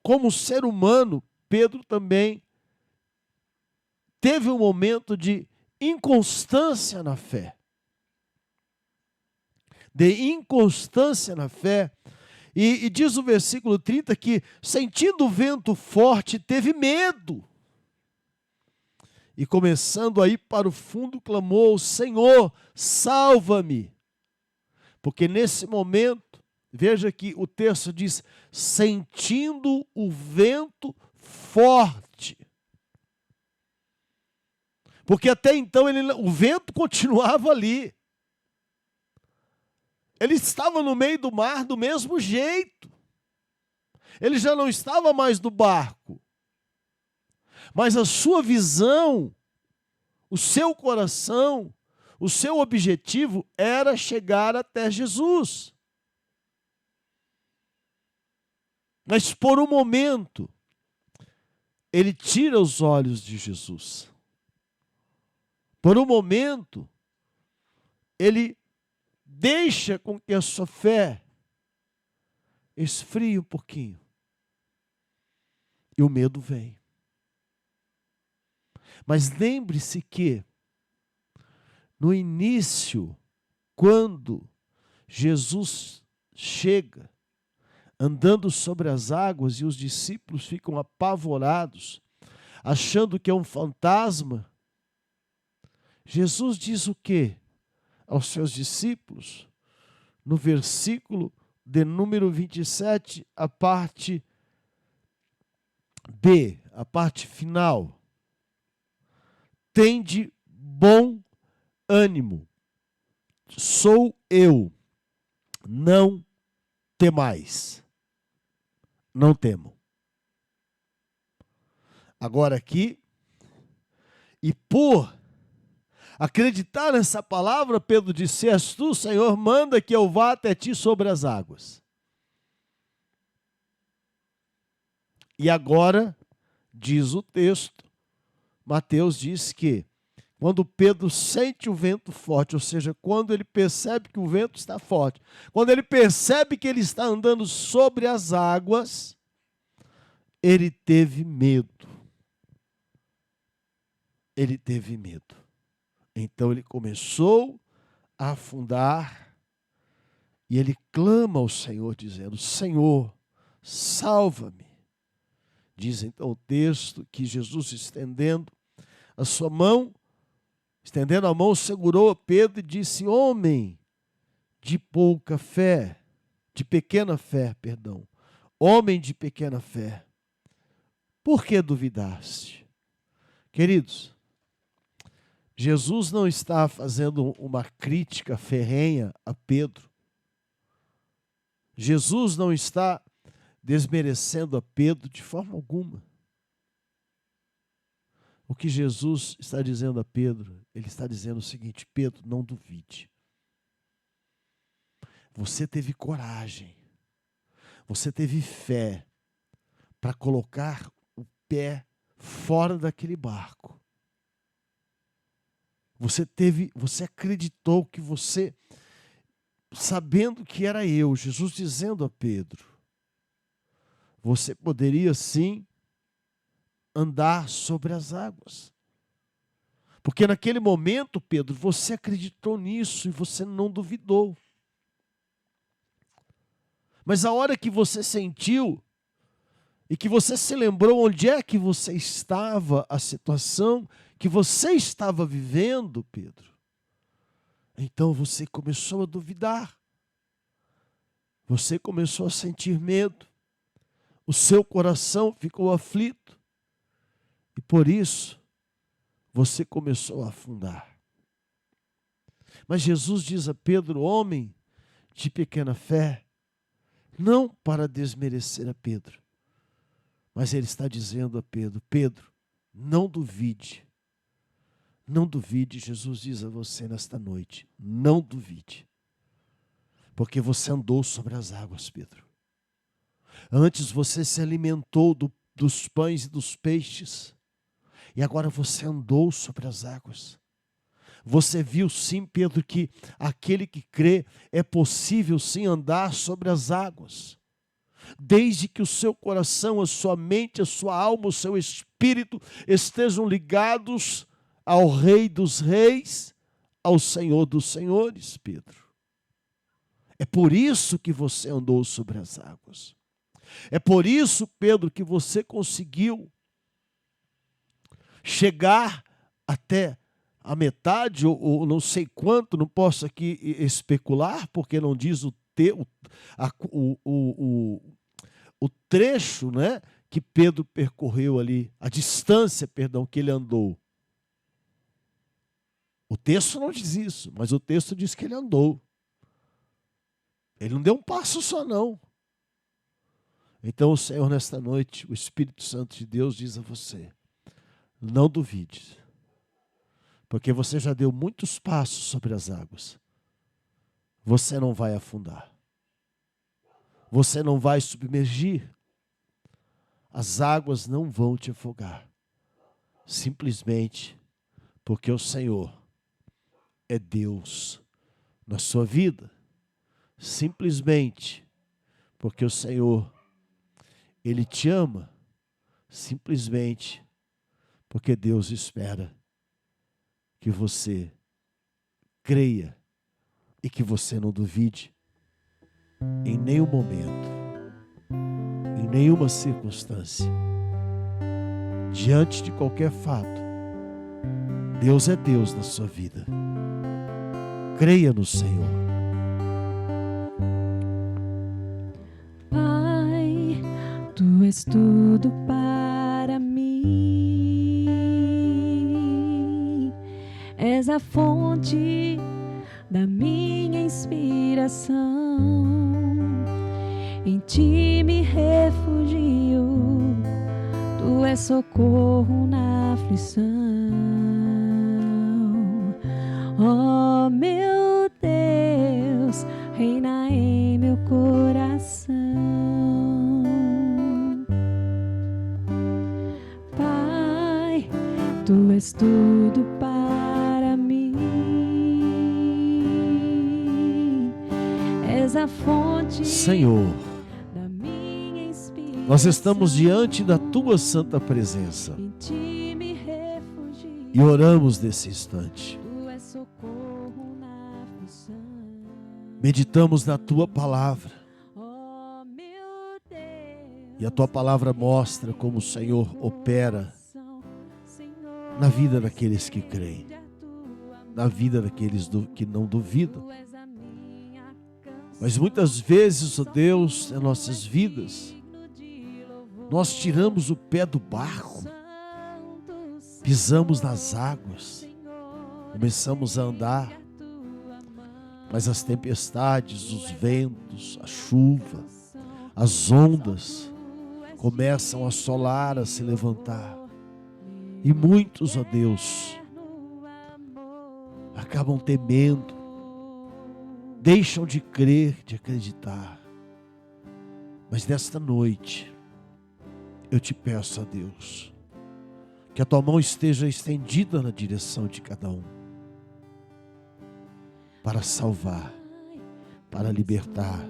como ser humano, Pedro também teve um momento de inconstância na fé. De inconstância na fé. E diz o versículo 30 que, sentindo o vento forte, teve medo. E começando a ir para o fundo, clamou: Senhor, salva-me. Porque nesse momento, veja que o texto diz: sentindo o vento forte. Porque até então o vento continuava ali. Ele estava no meio do mar do mesmo jeito. Ele já não estava mais no barco. Mas a sua visão, o seu coração, o seu objetivo era chegar até Jesus. Mas por um momento, ele tira os olhos de Jesus. Por um momento, ele deixa com que a sua fé esfrie um pouquinho. E o medo vem. Mas lembre-se que, no início, quando Jesus chega, andando sobre as águas, e os discípulos ficam apavorados, achando que é um fantasma, Jesus diz o quê aos seus discípulos? No versículo de número 27, a parte B, a parte final. Tende bom ânimo, sou eu, não temais. Não temo. Agora aqui, e por acreditar nessa palavra, Pedro disse: és tu, Senhor, manda que eu vá até ti sobre as águas. E agora, diz o texto, Mateus diz que quando Pedro sente o vento forte, ou seja, quando ele percebe que o vento está forte, quando ele percebe que ele está andando sobre as águas, ele teve medo. Ele teve medo. Então ele começou a afundar e ele clama ao Senhor dizendo: Senhor, salva-me. Diz então o texto que Jesus, estendendo a sua mão, estendendo a mão, segurou a Pedro e disse: homem de pouca fé, de pequena fé, perdão, homem de pequena fé, por que duvidaste? Queridos, Jesus não está fazendo uma crítica ferrenha a Pedro. Jesus não está desmerecendo a Pedro de forma alguma. O que Jesus está dizendo a Pedro, ele está dizendo o seguinte: Pedro, não duvide. Você teve coragem, você teve fé para colocar o pé fora daquele barco. Você acreditou que você, sabendo que era eu, Jesus dizendo a Pedro, você poderia sim andar sobre as águas. Porque naquele momento, Pedro, você acreditou nisso e você não duvidou. Mas a hora que você sentiu e que você se lembrou onde é que você estava, a situação que você estava vivendo, Pedro, então você começou a duvidar. Você começou a sentir medo. O seu coração ficou aflito. E por isso, você começou a afundar. Mas Jesus diz a Pedro, homem de pequena fé, não para desmerecer a Pedro, mas ele está dizendo a Pedro, Pedro, não duvide. Não duvide, Jesus diz a você nesta noite, não duvide. Porque você andou sobre as águas, Pedro. Antes você se alimentou dos pães e dos peixes. E agora você andou sobre as águas. Você viu sim, Pedro, que aquele que crê é possível sim andar sobre as águas. Desde que o seu coração, a sua mente, a sua alma, o seu espírito estejam ligados ao Rei dos Reis, ao Senhor dos Senhores, Pedro. É por isso que você andou sobre as águas. É por isso, Pedro, que você conseguiu chegar até a metade, ou não sei quanto, não posso aqui especular, porque não diz o trecho, né, que Pedro percorreu ali, a distância, perdão, que ele andou. O texto não diz isso, mas o texto diz que ele andou. Ele não deu um passo só, não. Então o Senhor, nesta noite, o Espírito Santo de Deus diz a você, não duvide, porque você já deu muitos passos sobre as águas. Você não vai afundar. Você não vai submergir. As águas não vão te afogar. Simplesmente porque o Senhor é Deus na sua vida. Simplesmente porque o Senhor, Ele te ama. Simplesmente porque Deus espera que você creia e que você não duvide em nenhum momento, em nenhuma circunstância, diante de qualquer fato. Deus é Deus na sua vida. Creia no Senhor. Pai, Tu és tudo para mim. És a fonte da minha inspiração. Em Ti me refugio. Tu és socorro na aflição. Oh, meu Deus, reina em meu coração. és tudo para mim. És a fonte, Senhor, da minha inspiração. nós estamos diante da tua santa presença Em ti me refugio. e oramos nesse instante. Tu és socorro na aflição. Meditamos na tua palavra Oh, meu Deus. e a tua palavra mostra como o Senhor opera Senhor, na vida daqueles que creem, a tua mão. na vida daqueles que não duvidam. Tu és a minha canção. Mas muitas vezes, ó Deus, em nossas vidas, nós tiramos o pé do barco, pisamos nas águas, começamos a andar, mas as tempestades, os ventos, a chuva, as ondas começam a assolar, a se levantar. E muitos, ó Deus, acabam temendo, deixam de crer, de acreditar. Mas nesta noite, eu te peço, ó Deus, que a tua mão esteja estendida na direção de cada um, para salvar, para libertar,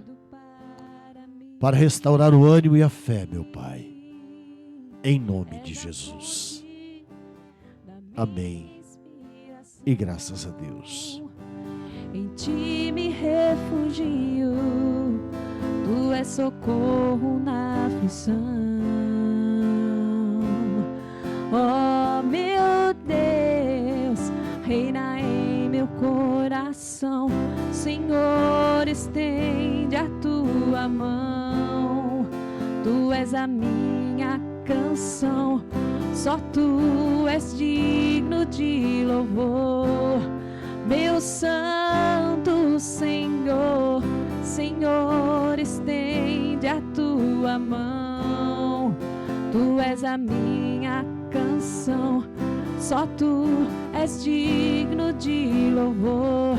para restaurar o ânimo e a fé, meu Pai, em nome de Jesus. Amém. E graças a Deus. Em ti me refugio, tu és socorro na aflição. Oh, meu Deus, reina em meu coração. Senhor, estende a tua mão. Tu és a minha canção, só tu és digno de louvor. Meu santo Senhor, Senhor, estende a tua mão. Tu és a minha canção, só tu és digno de louvor.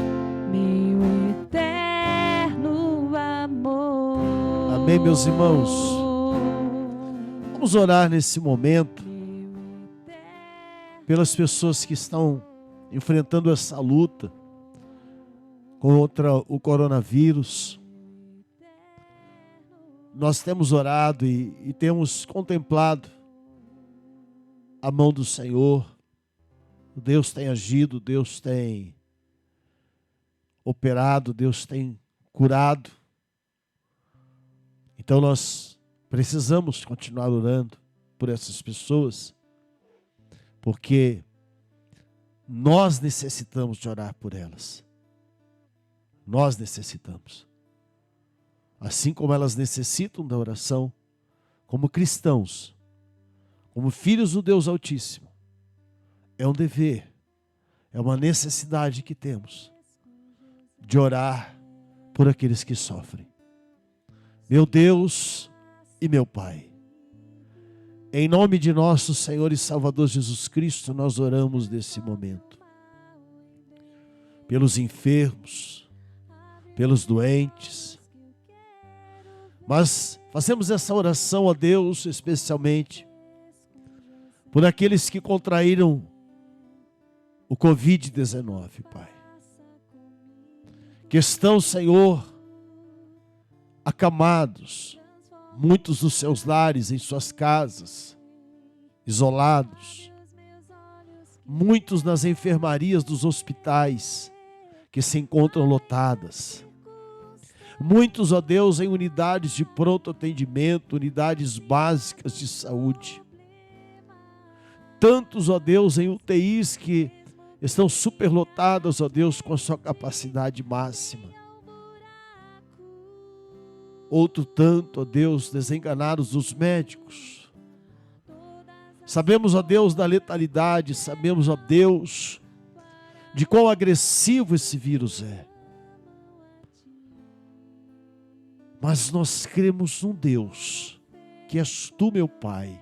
Meu eterno amor. Amém, meus irmãos. Vamos orar nesse momento pelas pessoas que estão enfrentando essa luta contra o coronavírus. Nós temos orado e temos contemplado a mão do Senhor. Deus tem agido, Deus tem operado, Deus tem curado. Então nós precisamos continuar orando por essas pessoas, porque nós necessitamos de orar por elas. Nós necessitamos. Assim como elas necessitam da oração, como cristãos, como filhos do Deus Altíssimo, é um dever, é uma necessidade que temos de orar por aqueles que sofrem. Meu Deus e meu Pai, em nome de nosso Senhor e Salvador Jesus Cristo, nós oramos nesse momento. Pelos enfermos, pelos doentes. Mas fazemos essa oração a Deus, especialmente por aqueles que contraíram o Covid-19, Pai. Que estão, Senhor, acamados, muitos dos seus lares, em suas casas, isolados. Muitos nas enfermarias dos hospitais, que se encontram lotadas. Muitos, ó Deus, em unidades de pronto atendimento, unidades básicas de saúde. Tantos, ó Deus, em UTIs que estão superlotadas, ó Deus, com a sua capacidade máxima. Outro tanto, ó Deus, desenganados dos médicos. Sabemos, ó Deus, da letalidade, sabemos, ó Deus, de quão agressivo esse vírus é. Mas nós cremos num Deus, que és tu, meu Pai,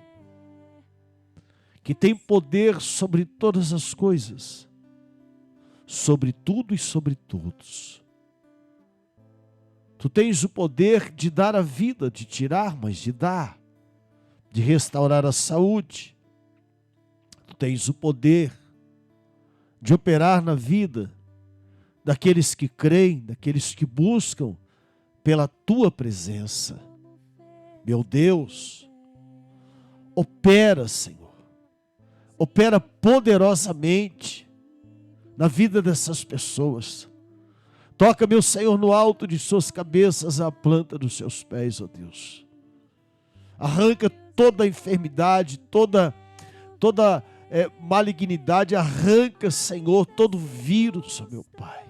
que tem poder sobre todas as coisas, sobre tudo e sobre todos. Tu tens o poder de dar a vida, de tirar, mas de dar, de restaurar a saúde. Tu tens o poder de operar na vida daqueles que creem, daqueles que buscam pela Tua presença. Meu Deus, opera, Senhor. Opera poderosamente na vida dessas pessoas. Toca, meu Senhor, no alto de suas cabeças, a planta dos seus pés, ó Deus. Arranca toda enfermidade, toda malignidade. Arranca, Senhor, todo vírus, ó meu Pai.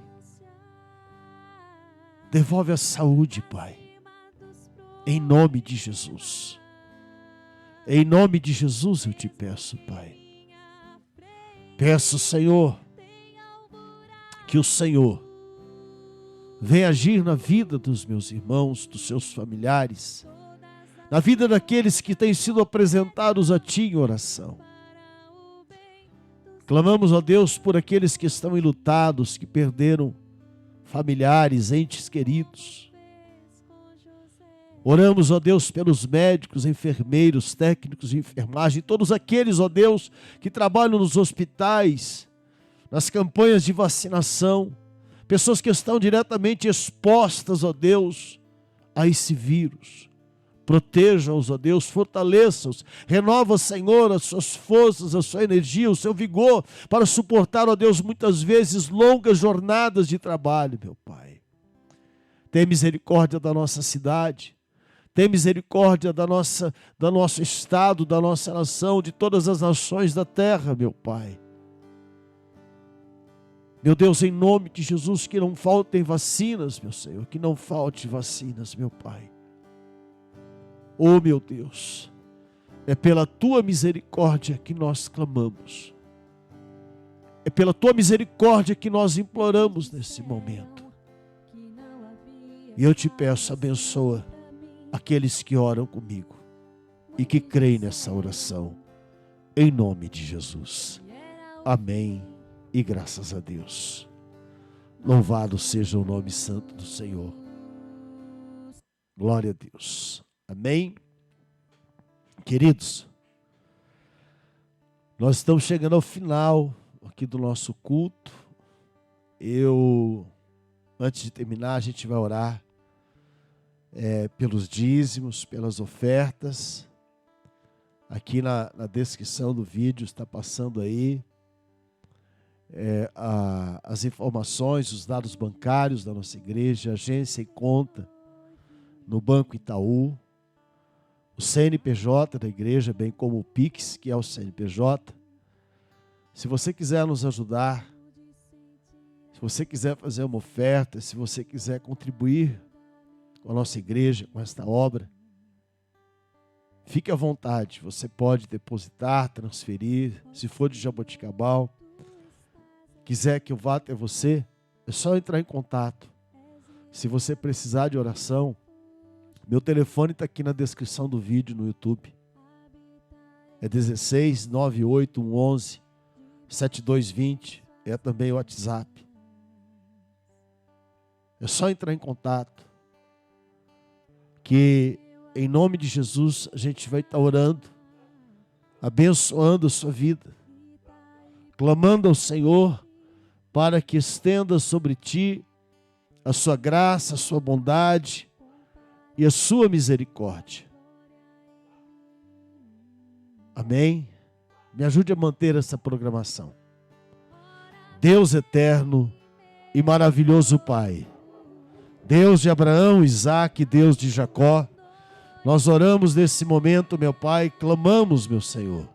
Devolve a saúde, Pai. Em nome de Jesus. Em nome de Jesus eu te peço, Pai. Peço, Senhor, que o Senhor venha agir na vida dos meus irmãos, dos seus familiares, na vida daqueles que têm sido apresentados a Ti em oração. Clamamos, ó Deus, por aqueles que estão enlutados, que perderam familiares, entes queridos. Oramos, ó Deus, pelos médicos, enfermeiros, técnicos de enfermagem, todos aqueles, ó Deus, que trabalham nos hospitais, nas campanhas de vacinação, pessoas que estão diretamente expostas, ó Deus, a esse vírus. Proteja-os, ó Deus, fortaleça-os, renova, Senhor, as suas forças, a sua energia, o seu vigor, para suportar, ó Deus, muitas vezes longas jornadas de trabalho, meu Pai. Tem misericórdia da nossa cidade, tem misericórdia do nosso estado, da nossa nação, de todas as nações da terra, meu Pai. Meu Deus, em nome de Jesus, que não faltem vacinas, meu Senhor, que não falte vacinas, meu Pai. Oh, meu Deus, é pela Tua misericórdia que nós clamamos. É pela Tua misericórdia que nós imploramos nesse momento. E eu te peço, abençoa aqueles que oram comigo e que creem nessa oração, em nome de Jesus. Amém e graças a Deus. Louvado seja o nome santo do Senhor. Glória a Deus. Amém. Queridos, nós estamos chegando ao final aqui do nosso culto. Antes de terminar, a gente vai orar pelos dízimos, pelas ofertas. Aqui na descrição do vídeo está passando aí as informações, os dados bancários da nossa igreja, agência e conta no Banco Itaú, o CNPJ da igreja, bem como o Pix, que é o CNPJ. Se você quiser nos ajudar, se você quiser fazer uma oferta, se você quiser contribuir com a nossa igreja, com esta obra, fique à vontade. Você pode depositar, transferir. Se for de Jaboticabal, quiser que eu vá até você, é só entrar em contato. Se você precisar de oração, meu telefone está aqui na descrição do vídeo no YouTube. É 16 98 11 7220. É também o WhatsApp. É só entrar em contato. Que em nome de Jesus a gente vai estar orando, abençoando a sua vida, clamando ao Senhor para que estenda sobre ti a sua graça, a sua bondade e a sua misericórdia. Amém? Me ajude a manter essa programação. Deus eterno e maravilhoso Pai, Deus de Abraão, Isaque, Deus de Jacó, nós oramos nesse momento, meu Pai, clamamos, meu Senhor,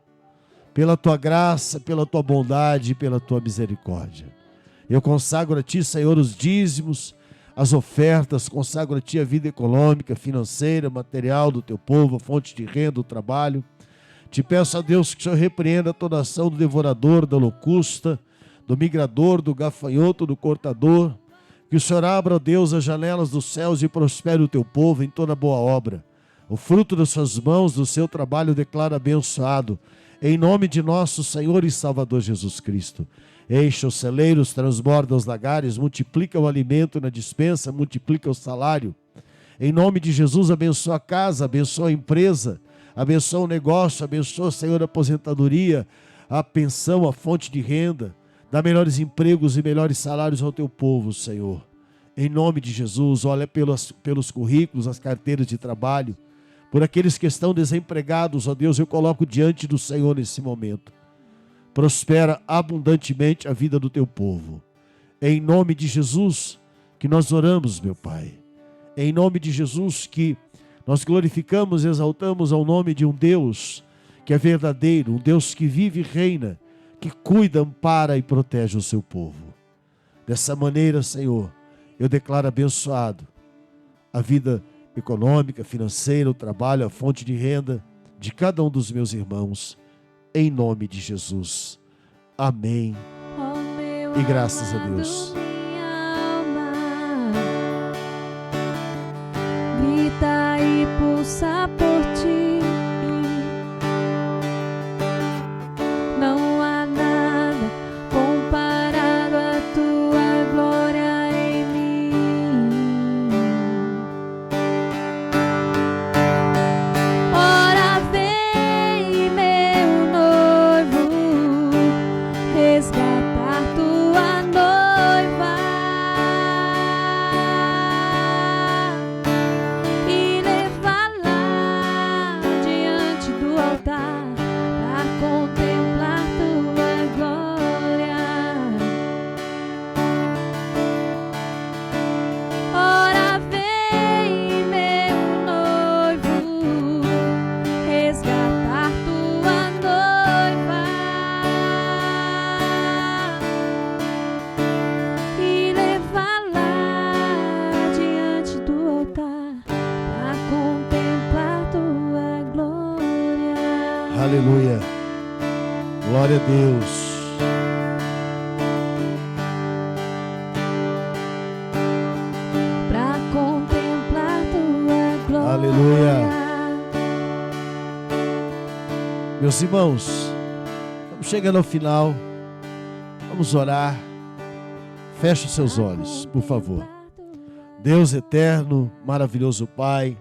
pela Tua graça, pela Tua bondade e pela Tua misericórdia. Eu consagro a Ti, Senhor, os dízimos, as ofertas, consagro a Ti a vida econômica, financeira, material do Teu povo, a fonte de renda, o trabalho. Te peço a Deus que o Senhor repreenda toda a ação do devorador, da locusta, do migrador, do gafanhoto, do cortador. Que o Senhor abra, ó Deus, as janelas dos céus e prospere o Teu povo em toda boa obra. O fruto das suas mãos, do seu trabalho, declara abençoado. Em nome de nosso Senhor e Salvador Jesus Cristo. Encha os celeiros, transborda os lagares, multiplica o alimento na despensa, multiplica o salário. Em nome de Jesus, abençoa a casa, abençoa a empresa, abençoa o negócio, abençoa, Senhor, a aposentadoria, a pensão, a fonte de renda. Dá melhores empregos e melhores salários ao teu povo, Senhor. Em nome de Jesus, olha pelos currículos, as carteiras de trabalho. Por aqueles que estão desempregados, ó Deus, eu coloco diante do Senhor nesse momento. Prospera abundantemente a vida do teu povo. Em nome de Jesus que nós oramos, meu Pai. Em nome de Jesus que nós glorificamos e exaltamos ao nome de um Deus que é verdadeiro, um Deus que vive e reina, que cuida, ampara e protege o seu povo. Dessa maneira, Senhor, eu declaro abençoado a vida econômica, financeira, o trabalho, a fonte de renda de cada um dos meus irmãos, em nome de Jesus. Amém. E graças a Deus. Grita e pulsa por ti. Não há nada comparado à tua glória em mim. Ora vem, meu noivo, resgatar tua noiva e levá-la diante do altar para contemplar tua glória. Ora vem, meu noivo, resgatar tua noiva e levá-la diante do altar para contemplar tua glória. Aleluia. Glória a Deus. Para contemplar tua glória. Aleluia. Meus irmãos, estamos chegando ao final. Vamos orar. Feche os seus olhos, por favor. Deus eterno, maravilhoso Pai,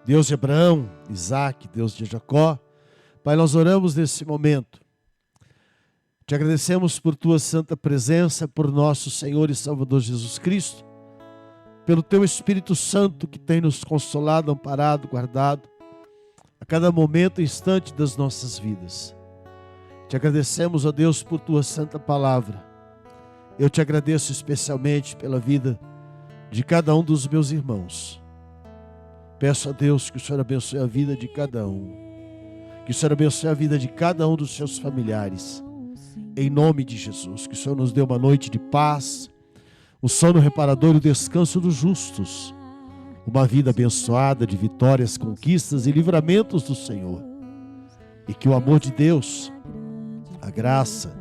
Deus de Abraão, Isaac, Deus de Jacó. Pai, nós oramos nesse momento. Te agradecemos por tua santa presença, por nosso Senhor e Salvador Jesus Cristo, pelo teu Espírito Santo que tem nos consolado, amparado, guardado a cada momento e instante das nossas vidas. Te agradecemos, ó Deus, por tua santa palavra. Eu te agradeço especialmente pela vida de cada um dos meus irmãos. Peço a Deus que o Senhor abençoe a vida de cada um. Que o Senhor abençoe a vida de cada um dos seus familiares. Em nome de Jesus, que o Senhor nos dê uma noite de paz, um sono reparador e o descanso dos justos. Uma vida abençoada de vitórias, conquistas e livramentos do Senhor. E que o amor de Deus, a graça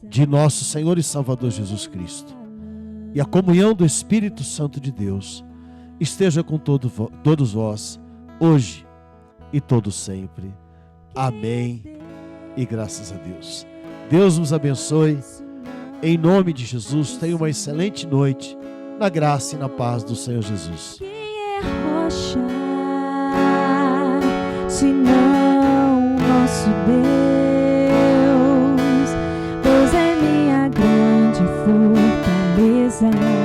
de nosso Senhor e Salvador Jesus Cristo e a comunhão do Espírito Santo de Deus esteja com todos vós, hoje e todo sempre. Amém. E graças a Deus. Deus nos abençoe. Em nome de Jesus, tenha uma excelente noite, na graça e na paz do Senhor Jesus. Quem é rocha, senão nosso Deus? Deus é minha grande fortaleza.